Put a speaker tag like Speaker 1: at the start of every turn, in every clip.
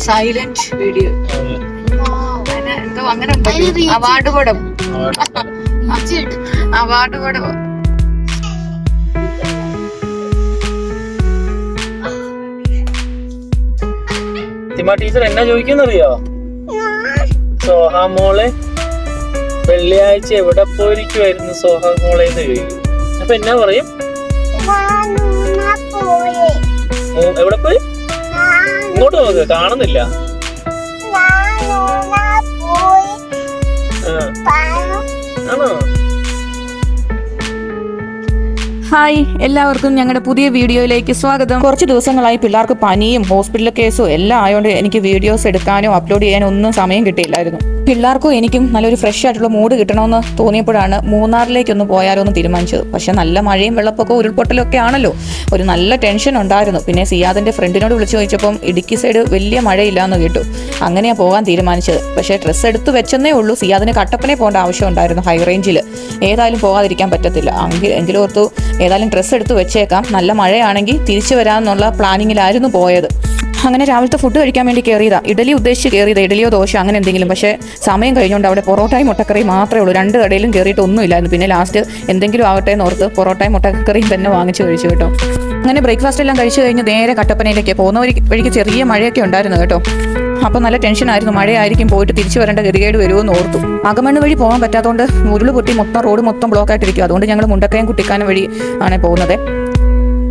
Speaker 1: Silent video എന്തോ അങ്ങനെ award കൂടെ അവാർഡ് കൂടെ
Speaker 2: ടീച്ചർ എന്നാ ചോദിക്കുന്നറിയോ? സോഹ മോളെ വെള്ളിയാഴ്ച എവിടെ പോയിരിക്കുവായിരുന്നു സോഹ മോളെ എന്ന് ചോദിക്കും. അപ്പൊ എന്നാ പറയും? എവിടെ പോയി? ഇങ്ങോട്ട് നോക്ക്, കാണുന്നില്ല. ആണോ?
Speaker 3: ഹായ്, എല്ലാവർക്കും ഞങ്ങളുടെ പുതിയ വീഡിയോയിലേക്ക് സ്വാഗതം. കുറച്ച് ദിവസങ്ങളായി പിള്ളേർക്ക് പനിയും ഹോസ്പിറ്റൽ കേസും എല്ലാം ആയതുകൊണ്ട് എനിക്ക് വീഡിയോസ് എടുക്കാനോ അപ്ലോഡ് ചെയ്യാനോ ഒന്നും സമയം കിട്ടിയില്ലായിരുന്നു. പിള്ളേർക്കും എനിക്കും നല്ലൊരു ഫ്രഷ് ആയിട്ടുള്ള മൂഡ് കിട്ടണമെന്ന് തോന്നിയപ്പോഴാണ് മൂന്നാറിലേക്കൊന്ന് പോയാലോ എന്ന് തീരുമാനിച്ചത്. പക്ഷെ നല്ല മഴയും വെള്ളപ്പൊക്കവും ഉരുൾപൊട്ടലും ഒക്കെ ആണല്ലോ, ഒരു നല്ല ടെൻഷൻ ഉണ്ടായിരുന്നു. പിന്നെ സിയാദിന്റെ ഫ്രണ്ടിനോട് വിളിച്ചു ചോദിച്ചപ്പം ഇടുക്കി സൈഡ് വലിയ മഴയില്ലാന്ന് കേട്ടു. അങ്ങനെയാണ് പോകാൻ തീരുമാനിച്ചത്. പക്ഷേ ഡ്രസ്സ് എടുത്ത് വെച്ചെന്നേ ഉള്ളൂ. സിയാദിന് കട്ടപ്പനെ പോകേണ്ട ആവശ്യം ഉണ്ടായിരുന്നു, ഹൈ റേഞ്ചിൽ. ഏതായാലും പോകാതിരിക്കാൻ പറ്റത്തില്ല. എങ്കിലും ഓർത്തു ഏതായാലും ഡ്രസ്സ് എടുത്ത് വെച്ചേക്കാം, നല്ല മഴയാണെങ്കിൽ തിരിച്ചു വരാമെന്നുള്ള പ്ലാനിങ്ങിലായിരുന്നു പോയത്. അങ്ങനെ രാവിലത്തെ ഫുഡ് കഴിക്കാൻ വേണ്ടി കയറിയതാ. ഇഡലി ഉദ്ദേശിച്ച് കയറിയത്, ഇഡലിയോ ദോശ അങ്ങനെ എന്തെങ്കിലും. പക്ഷേ സമയം കഴിഞ്ഞുകൊണ്ട് അവിടെ പൊറോട്ടയും മുട്ടക്കറിയും മാത്രമേ ഉള്ളൂ. 2 കടയിലും കയറിയിട്ട് ഒന്നുമില്ലായിരുന്നു. പിന്നെ ലാസ്റ്റ് എന്തെങ്കിലും ആവട്ടെ എന്ന് ഓർത്ത് പൊറോട്ടയും മുട്ടക്കറിയും തന്നെ വാങ്ങിച്ചു കഴിച്ചു കേട്ടോ. അങ്ങനെ ബ്രേക്ക്ഫാസ്റ്റ് എല്ലാം കഴിച്ചു കഴിഞ്ഞ് നേരെ കട്ടപ്പനയിലേക്ക് പോകുന്ന വഴിക്ക് ചെറിയ മഴയൊക്കെ ഉണ്ടായിരുന്നു കേട്ടോ. അപ്പോൾ നല്ല ടെൻഷനായിരുന്നു, മഴയായിരിക്കും, പോയിട്ട് തിരിച്ചു വരേണ്ട ഗതികേട് വരുമെന്ന് ഓർത്തു. അകമണ്ണ് വഴി പോകാൻ പറ്റാത്തതുകൊണ്ട് ഉരുള് പൊട്ടി റോഡ് മൊത്തം ബ്ലോക്ക് ആയിട്ടിരിക്കും. അതുകൊണ്ട് ഞങ്ങൾ മുണ്ടക്കയം കുട്ടിക്കാനം വഴി ആണ് പോകുന്നത്.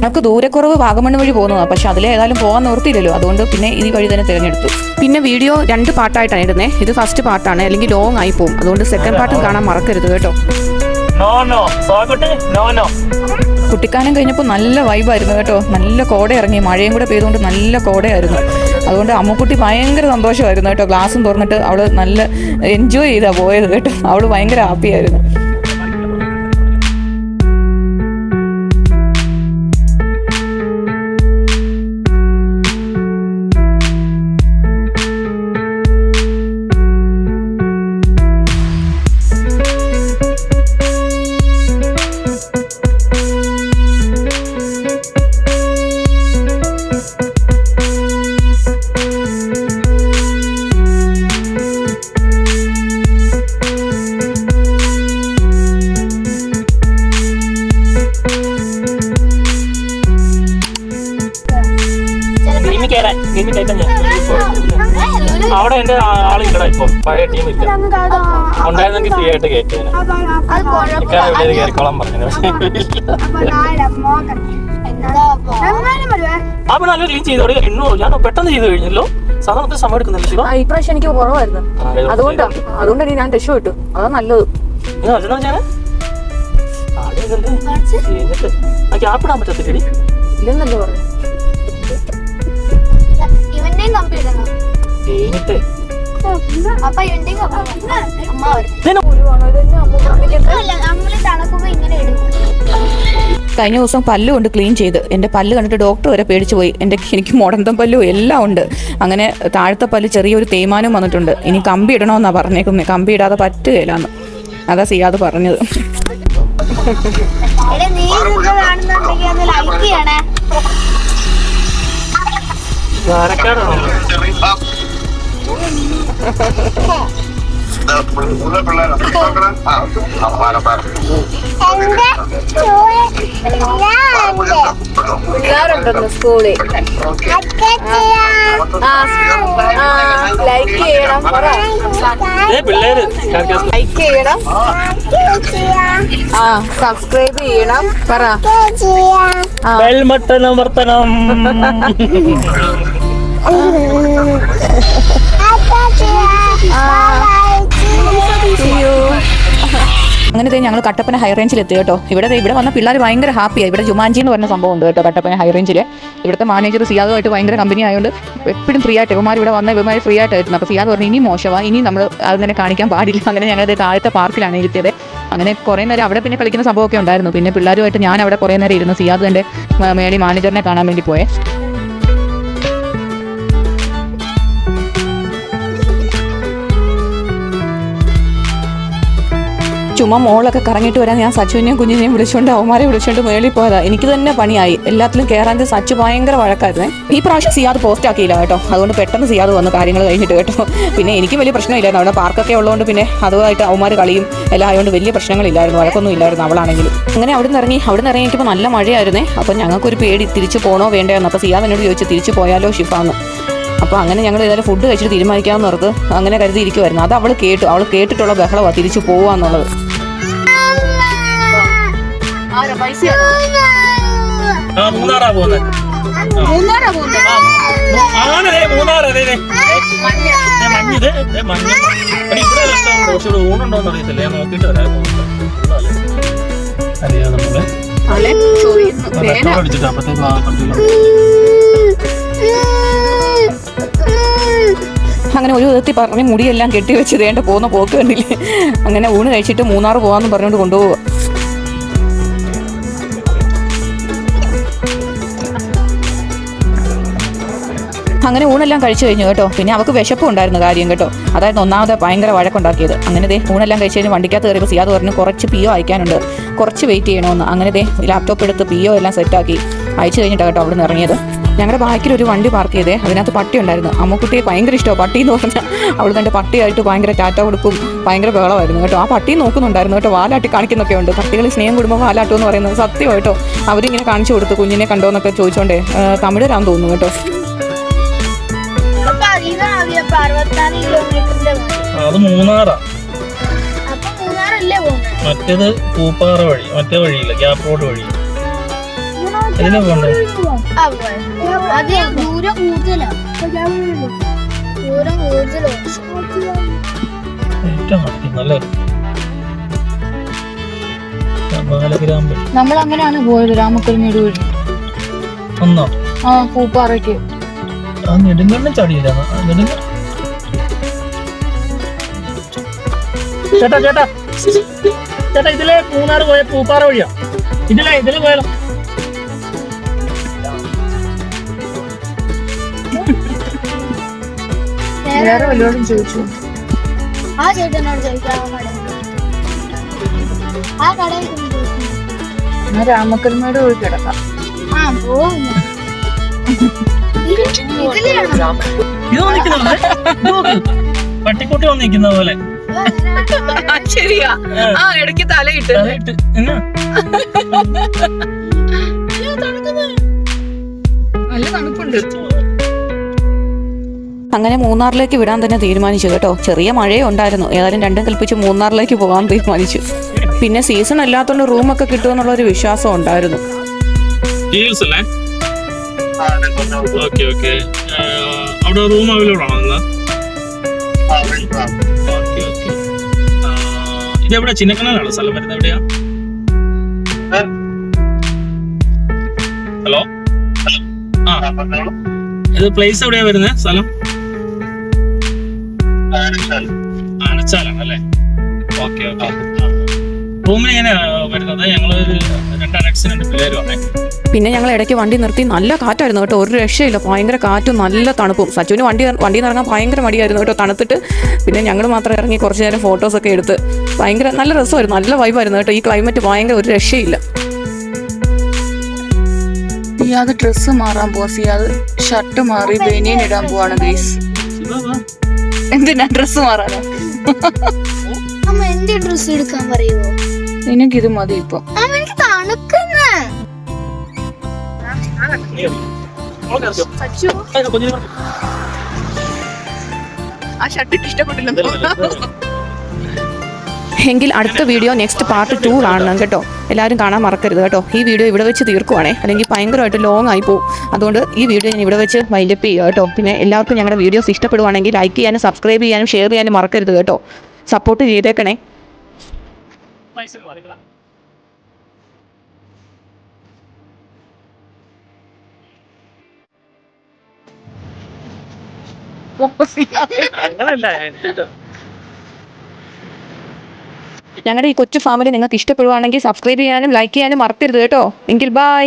Speaker 3: നമുക്ക് ദൂരക്കുറവ് വാഗമണ്ണ് വഴി പോകുന്നതാണ്, പക്ഷെ അതിൽ ഏതായാലും പോകാൻ നിർത്തിയില്ലല്ലോ. അതുകൊണ്ട് പിന്നെ ഈ വഴി തന്നെ തിരഞ്ഞെടുത്തു. പിന്നെ വീഡിയോ 2 പാർട്ടായിട്ടാണ് ഇടുന്നത്. ഇത് ഫസ്റ്റ് പാർട്ടാണ്, അല്ലെങ്കിൽ ലോങ് ആയി പോകും. അതുകൊണ്ട് സെക്കൻഡ് പാർട്ടും കാണാൻ മറക്കരുത് കേട്ടോ. കുട്ടിക്കാനം കഴിഞ്ഞപ്പോൾ നല്ല വൈബായിരുന്നു കേട്ടോ. നല്ല കോട ഇറങ്ങി, മഴയും കൂടെ പെയ്തുകൊണ്ട് നല്ല കോടയായിരുന്നു. അതുകൊണ്ട് അമ്മുക്കുട്ടി ഭയങ്കര സന്തോഷമായിരുന്നു കേട്ടോ. ഗ്ലാസും തുറന്നിട്ട് അവള് നല്ല എൻജോയ് ചെയ്താ പോയത് കേട്ടോ. അവള് ഭയങ്കര ഹാപ്പിയായിരുന്നു.
Speaker 2: അവിടെ എന്റെ ആളില്ലടാ, ഇപ്പൊ പഴയ ടീമില്ല. ഉണ്ടായിരുന്നെങ്കിൽ ഫ്രീ ആയിട്ട് കയറ്റിയാണ് കയറിക്കോളാൻ പറഞ്ഞത്. അപ്പൊ നല്ല ക്ലീൻ ചെയ്തോ. ഞാൻ പെട്ടെന്ന് ചെയ്ത് കഴിഞ്ഞല്ലോ. സാധാരണ സമയം എടുക്കുന്നില്ല.
Speaker 3: ഇപ്രാവശ്യം എനിക്ക് കുറവായിരുന്നു, അതുകൊണ്ടാണ് ഞാൻ രക്ഷ വിട്ടു. അതാ നല്ലത്.
Speaker 2: ക്യാപ്പിടാൻ പറ്റത്തില്ലടി.
Speaker 3: ഇല്ലെന്നല്ലോ പറഞ്ഞു. കഴിഞ്ഞ ദിവസം പല്ല് കൊണ്ട് ക്ലീൻ ചെയ്ത് എൻ്റെ പല്ല് കണ്ടിട്ട് ഡോക്ടർ വരെ പേടിച്ചു പോയി. എനിക്ക് മുടന്തം പല്ലും എല്ലാം ഉണ്ട്. അങ്ങനെ താഴത്തെ പല്ല് ചെറിയൊരു തേയ്മാനം വന്നിട്ടുണ്ട്. ഇനി കമ്പി ഇടണമെന്നാണ് പറഞ്ഞേക്കുന്നത്. കമ്പി ഇടാതെ പറ്റുകയില്ലാന്ന്. അതാ സിയാദ് പറഞ്ഞത്. പിള്ളേരുണ്ടല്ലോ സ്കൂളിൽ. ലൈക്ക് ചെയ്യണം, ലൈക്ക് ചെയ്യണം, സബ്സ്ക്രൈബ് ചെയ്യണം, പറ.
Speaker 2: ബെൽ ബട്ടൺ അമർത്തണം.
Speaker 3: അങ്ങനത്തെ ഞങ്ങൾ കട്ടപ്പന ഹൈ റേഞ്ചിൽ എത്തി കേട്ടോ. ഇവിടെ വന്ന പിള്ളേർ ഭയങ്കര ഹാപ്പിയായി. ഇവിടെ ജുമാൻജി എന്ന് പറഞ്ഞ സംഭവം ഉണ്ട് കേട്ടോ കട്ടപ്പന ഹൈ റേഞ്ചിൽ. ഇവിടുത്തെ മാനേജർ സിയാദുമായിട്ട് ഭയങ്കര കമ്പനി ആയതുകൊണ്ട് എപ്പോഴും ഫ്രീ ആയിട്ട് ഇവന്മാർ ഇവിടെ വന്ന ഇവന്മാർ ഫ്രീ ആയിട്ടായിരുന്നു. അപ്പോൾ സിയാദ് പറഞ്ഞു ഇനി മോശമാണ്, ഇനി നമ്മൾ അങ്ങനെ കാണിക്കാൻ പാടില്ല. അങ്ങനെ ഞങ്ങളുടെ താഴത്തെ പാർക്കിലാണ് ഇരുത്തിയത്. അങ്ങനെ കുറേ നേരം അവിടെ പിന്നെ കളിക്കുന്ന സംഭവമൊക്കെ ഉണ്ടായിരുന്നു. പിന്നെ പിള്ളേരുമായിട്ട് ഞാൻ അവിടെ കുറേ നേരം ഇരുന്നു. സിയാദ് എൻ്റെ മേളി മാനേജറിനെ കാണാൻ വേണ്ടി പോയേ. ചുമ്മാ മോളൊക്കെ കറങ്ങിയിട്ട് വരാൻ ഞാൻ സച്ചുവിനെയും കുഞ്ഞിനെയും വിളിച്ചുകൊണ്ട് അവന്മാരെ വിളിച്ചുകൊണ്ട് മേളിൽ പോയതാ. എനിക്ക് തന്നെ പണിയായി. എല്ലാത്തിലും കയറാൻ സച്ചു ഭയങ്കര വഴക്കായിരുന്നേ. ഈ പ്രാവശ്യം സിയാദ് പോസ്റ്റ് ആക്കിയില്ല കേട്ടോ. അതുകൊണ്ട് പെട്ടെന്ന് സിയാദ് വന്ന് കാര്യങ്ങൾ കഴിഞ്ഞിട്ട് കേട്ടോ. പിന്നെ എനിക്ക് വലിയ പ്രശ്നമില്ലായിരുന്നു. അവിടെ പാർക്കൊക്കെ ഉള്ളതുകൊണ്ട് പിന്നെ അതുമായിട്ട് അവന്മാർ കളിയും എല്ലാം ആയതുകൊണ്ട് വലിയ പ്രശ്നങ്ങളില്ലായിരുന്നു, വഴക്കൊന്നും ഇല്ലായിരുന്നു അവളാണെങ്കിലും. അങ്ങനെ അവിടെ നിന്ന് ഇറങ്ങിയപ്പോൾ നല്ല മഴയായിരുന്നേ. അപ്പോൾ ഞങ്ങൾക്കൊരു പേടി, തിരിച്ചു പോകണോ വേണ്ടതെന്ന്. അപ്പോൾ സിയാദ് എന്നോട് ചോദിച്ചു തിരിച്ചു പോയാലോ ഷിഫാന്ന്. അപ്പോൾ അങ്ങനെ ഞങ്ങൾ ഏതായാലും ഫുഡ് കഴിച്ചിട്ട് തീരുമാനിക്കാമെന്ന് ഓർത്ത് അങ്ങനെ കരുതിയിരിക്കുമായിരുന്നു. അത് അവൾ കേട്ടിട്ടുള്ള ബഹളമാണ് തിരിച്ചു പോവാന്നുള്ളത്. അങ്ങനെ ഒരു വിധത്തിൽ പറഞ്ഞ് മുടിയെല്ലാം കെട്ടിവെച്ച് വേണ്ട പോകുന്ന പോക്ക് കണ്ടില്ലേ. അങ്ങനെ ഊണ് കഴിച്ചിട്ട് മൂന്നാർ പോകാമെന്ന് പറഞ്ഞുകൊണ്ട് കൊണ്ടുപോവുക. അങ്ങനെ ഊണെല്ലാം കഴിച്ചു കഴിഞ്ഞു കേട്ടോ. പിന്നെ അവൾക്ക് വിശപ്പും ഉണ്ടായിരുന്നു കാര്യം കേട്ടോ. അതായത് ഒന്നാമത് ഭയങ്കര വഴക്കുണ്ടാക്കിയത്. അങ്ങനെ ഊണെല്ലാം കഴിച്ച് കഴിഞ്ഞ് വണ്ടിക്കകത്ത് കയറിയപ്പോൾ സിയാദ് പറഞ്ഞു കുറച്ച് പിയോ അയക്കാനുണ്ട്, കുറച്ച് വെയിറ്റ് ചെയ്യണമെന്ന്. അങ്ങനെ ലാപ്ടോപ്പ് എടുത്ത് പിയോ എല്ലാം സെറ്റാക്കി അയച്ചു കഴിഞ്ഞിട്ടാണ് കേട്ടോ അവിടെ നിന്ന് ഇറങ്ങിയത്. ഞങ്ങളുടെ ബാക്കിൽ ഒരു വണ്ടി പാർക്ക് ചെയ്തേ. അതിനകത്ത് പട്ടി ഉണ്ടായിരുന്നു. അമ്മക്കുട്ടിയെ ഭയങ്കര ഇഷ്ടമാണ് പട്ടി എന്ന് പറഞ്ഞാൽ. അവൾ തൻ്റെ പട്ടിയായിട്ട് ഭയങ്കര ടാറ്റ കൊടുക്കും, ഭയങ്കര ബഹളമായിരുന്നു കേട്ടോ. ആ പട്ടി നോക്കുന്നുണ്ടായിരുന്നു കേട്ടോ. വാലാട്ടി കാണിക്കുന്നൊക്കെ ഉണ്ട്. പട്ടികൾ സ്നേഹം കുടുംബം വാലാട്ടു എന്ന് പറയുന്നത് സത്യം കേട്ടോ. അവരിങ്ങനെ കാണിച്ചു കൊടുത്തു കുഞ്ഞിനെ കണ്ടോ എന്നൊക്കെ ചോദിച്ചോണ്ടേ. തമിഴരാന്ന് തോന്നുന്നു കേട്ടോ.
Speaker 2: അത് മൂന്നാറാ. മറ്റേത് പൂപ്പാറ വഴി, മറ്റേ വഴിയില്ല, ഗ്യാപ് റോഡ് വഴി. ഇതിലെ പോണ്ടേ?
Speaker 1: നമ്മൾ അങ്ങനെയാണ് പോയത് രാമക്കൽമേട് വഴി.
Speaker 2: ഒന്നോ?
Speaker 1: ആ പൂപ്പാറയ്ക്ക്.
Speaker 2: നെടുങ്കണ്ണും ചടിയില്ല. ചേട്ടാ ചേട്ടാ ചേട്ടാ, ഇതിലെ മൂന്നാർ പോയ പൂപ്പാറ വഴിയാ. ഇതിലെ പോയാലോ?
Speaker 1: വേറെ വല്ലോടും ചോദിച്ചു.
Speaker 4: ആ ചേട്ടനോട് ചോദിക്കാം. ആ കടയിൽ
Speaker 1: രാമക്കൽമേട് പോയി കിടക്കാം.
Speaker 4: ആ പോകുന്നു.
Speaker 2: പട്ടിക്കുട്ടി വന്നിരിക്കുന്ന പോലെ.
Speaker 3: ശരിയാ. ആ ഇടയ്ക്ക് തലയിട്ട് നല്ല തണുപ്പുണ്ട്. അങ്ങനെ മൂന്നാറിലേക്ക് വിടാൻ തന്നെ തീരുമാനിച്ചു കേട്ടോ. ചെറിയ മഴയും ഉണ്ടായിരുന്നു. ഏതായാലും രണ്ടും കൽപ്പിച്ച് മൂന്നാറിലേക്ക് പോകാൻ തീരുമാനിച്ചു. പിന്നെ സീസൺ അല്ലാത്തോണ്ട് റൂമൊക്കെ കിട്ടുമെന്നുള്ള ഒരു വിശ്വാസം ഉണ്ടായിരുന്നു.
Speaker 2: അവിടെ റൂം അവൈലബിൾ ആണോ? ഇതെവിടെ? ചിന്നക്കനാലാണോ സ്ഥലം വരുന്നത്? എവിടെയാ? ഹലോ, ഇത് പ്ലേസ് എവിടെയാ വരുന്നത്? സ്ഥലം ആനച്ചാലാണല്ലേ? Okay okay. റൂമിന് എങ്ങനെയാ വരുന്നത്? ഞങ്ങള് 2 പിള്ളേരുമാണ്.
Speaker 3: പിന്നെ ഞങ്ങൾ ഇടയ്ക്ക് വണ്ടി നിർത്തി. നല്ല കാറ്റായിരുന്നു കേട്ടോ, ഒരു രക്ഷയില്ല. ഭയങ്കര കാറ്റും നല്ല തണുപ്പും. സച്ചുവിന് വണ്ടിയിൽ നിന്ന് ഇറങ്ങാൻ ഭയങ്കര മടിയായിരുന്നു കേട്ടോ, തണുത്തിട്ട്. പിന്നെ ഞങ്ങൾ മാത്രം ഇറങ്ങി കുറച്ച് നേരം ഫോട്ടോസൊക്കെ എടുത്ത് ഭയങ്കര നല്ല രസമായിരുന്നു, നല്ല വൈബായിരുന്നു കേട്ടോ. ഈ ക്ലൈമറ്റ് ഭയങ്കര ഒരു രക്ഷയില്ല.
Speaker 1: സിയാദ് ഡ്രസ്സ് മാറാൻ പോവാ. സിയാദ് ഷർട്ട് മാറി ബനിയൻ ഇടാൻ പോവാണ് ഗൈസ്. എന്തിനാ ഡ്രസ്സ് മാറാനോ?
Speaker 4: അമ്മ എന്റെ ഡ്രസ്സ് എടുക്കാൻ പറയുമോ?
Speaker 1: നിനക്കിത് മതി ഇപ്പൊ.
Speaker 4: എനിക്ക് തണുക്കുന്ന
Speaker 1: ആ ഷർട്ട് ഇഷ്ടപ്പെട്ടില്ല.
Speaker 3: എങ്കിൽ അടുത്ത വീഡിയോ നെക്സ്റ്റ് പാർട്ട് 2 കാണണം കേട്ടോ. എല്ലാവരും കാണാൻ മറക്കരുത് കേട്ടോ. ഈ വീഡിയോ ഇവിടെ വെച്ച് തീർക്കുവാണേ, അല്ലെങ്കിൽ ഭയങ്കരമായിട്ട് ലോങ് ആയി പോകും. അതുകൊണ്ട് ഈ വീഡിയോ ഞാൻ ഇവിടെ വെച്ച് വൈൻഡപ്പ് ചെയ്യുക കേട്ടോ. പിന്നെ എല്ലാവർക്കും ഞങ്ങളുടെ വീഡിയോസ് ഇഷ്ടപ്പെടുവാണെങ്കിൽ ലൈക്ക് ചെയ്യാനും സബ്സ്ക്രൈബ് ചെയ്യാനും ഷെയർ ചെയ്യാനും മറക്കരുത് കേട്ടോ. സപ്പോർട്ട് ചെയ്തേക്കണേ. ഞങ്ങളുടെ ഈ കൊച്ചു ഫാമിലി നിങ്ങൾക്ക് ഇഷ്ടപ്പെടുവാണെങ്കിൽ സബ്സ്ക്രൈബ് ചെയ്യാനും ലൈക്ക് ചെയ്യാനും മറക്കരുത് കേട്ടോ. എങ്കിൽ ബൈ.